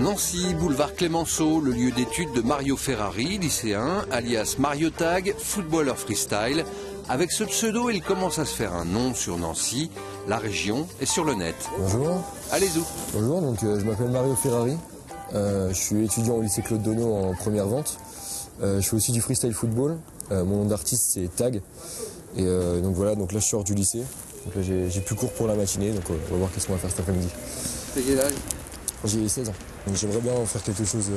Nancy, boulevard Clémenceau, le lieu d'études de Mario Ferrari, lycéen, alias Mario Tag, footballeur freestyle. Avec ce pseudo, il commence à se faire un nom sur Nancy, la région et sur le net. Bonjour. Allez-y. Bonjour, donc, je m'appelle Mario Ferrari. Je suis étudiant au lycée Claude Donneau en première vente. Je fais aussi du freestyle football. Mon nom d'artiste c'est Tag. Et donc voilà, donc là je sors du lycée. Donc là j'ai plus cours pour la matinée, donc on va voir qu'est-ce qu'on va faire cet après-midi. T'as quel âge? J'ai 16 ans. Donc j'aimerais bien en faire quelque chose,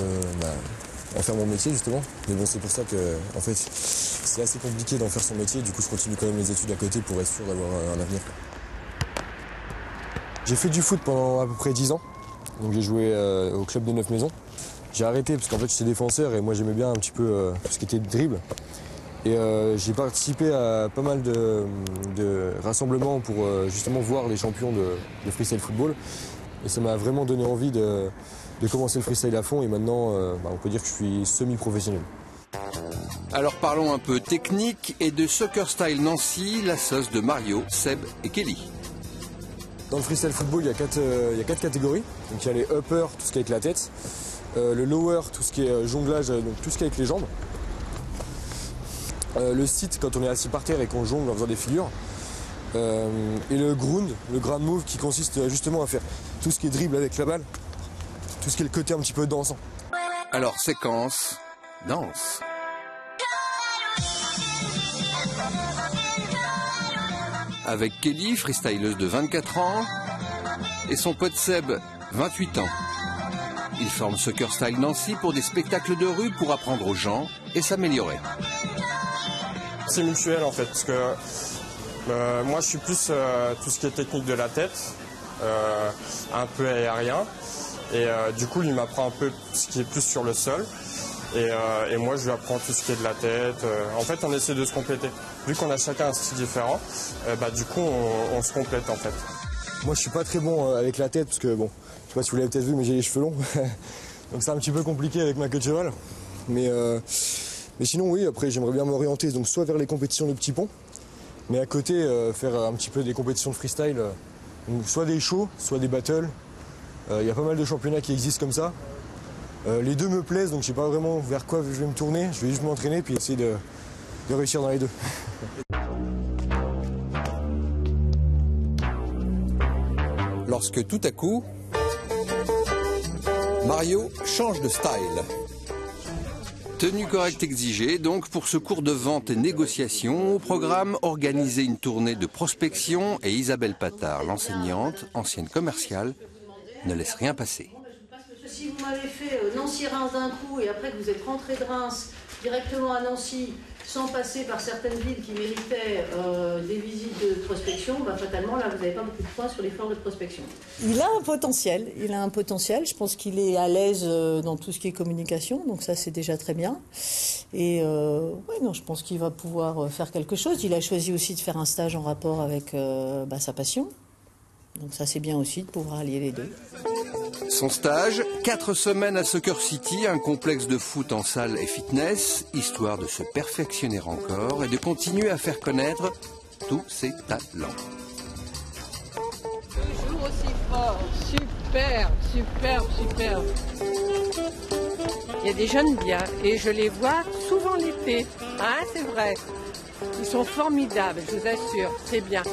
en faire mon métier justement. Mais bon, c'est pour ça que en fait c'est assez compliqué d'en faire son métier. Du coup je continue quand même les études à côté pour être sûr d'avoir un avenir. J'ai fait du foot pendant à peu près 10 ans. Donc j'ai joué au club de Neuf-Maisons. J'ai arrêté parce qu'en fait j'étais défenseur et moi j'aimais bien un petit peu tout ce qui était dribble. Et j'ai participé à pas mal de rassemblements pour justement voir les champions de freestyle football. Et ça m'a vraiment donné envie de commencer le freestyle à fond. Et maintenant, on peut dire que je suis semi-professionnel. Alors parlons un peu technique et de Soccer Style Nancy, la sauce de Mario, Seb et Kelly. Dans le freestyle football, il y a quatre catégories. Donc il y a les uppers, tout ce qui est avec la tête. Le lower, tout ce qui est jonglage, donc tout ce qui est avec les jambes. Le sit, quand on est assis par terre et qu'on jongle en faisant des figures. Et le ground move qui consiste justement à faire tout ce qui est dribble avec la balle. Tout ce qui est le côté un petit peu dansant. Alors séquence, danse. Avec Kelly, freestyleuse de 24 ans, et son pote Seb, 28 ans. Ils forment Soccer Style Nancy pour des spectacles de rue pour apprendre aux gens et s'améliorer. C'est mutuel en fait, parce que moi je suis plus tout ce qui est technique de la tête, un peu aérien, et du coup lui m'apprend un peu ce qui est plus sur le sol, et moi je lui apprends tout ce qui est de la tête. En fait on essaie de se compléter. Vu qu'on a chacun un style différent, du coup on se complète en fait. Moi je suis pas très bon avec la tête parce que bon, je sais pas si vous l'avez peut-être vu mais j'ai les cheveux longs, donc c'est un petit peu compliqué avec ma queue de cheval. Mais sinon oui, après j'aimerais bien m'orienter donc soit vers les compétitions de petits ponts, mais à côté faire un petit peu des compétitions de freestyle, donc soit des shows, soit des battles. Il y a pas mal de championnats qui existent comme ça. Les deux me plaisent, donc je sais pas vraiment vers quoi je vais me tourner. Je vais juste m'entraîner puis essayer de réussir dans les deux. Lorsque tout à coup, Mario change de style. Tenue correcte exigée, donc pour ce cours de vente et négociation, au programme organiser une tournée de prospection et Isabelle Patard, l'enseignante, ancienne commerciale, ne laisse rien passer. Si vous m'avez fait Nancy-Reims d'un coup et après que vous êtes rentré de Reims directement à Nancy sans passer par certaines villes qui méritaient des visites de prospection, fatalement là vous n'avez pas beaucoup de points sur l'effort de prospection. Il a un potentiel, je pense qu'il est à l'aise dans tout ce qui est communication, donc ça c'est déjà très bien. Et je pense qu'il va pouvoir faire quelque chose. Il a choisi aussi de faire un stage en rapport avec sa passion, donc ça c'est bien aussi de pouvoir allier les deux. Son stage, 4 semaines à Soccer City, un complexe de foot en salle et fitness, histoire de se perfectionner encore et de continuer à faire connaître tous ses talents. Toujours aussi fort, super. Il y a des jeunes bien et je les vois souvent l'été, c'est vrai. Ils sont formidables, je vous assure, c'est bien.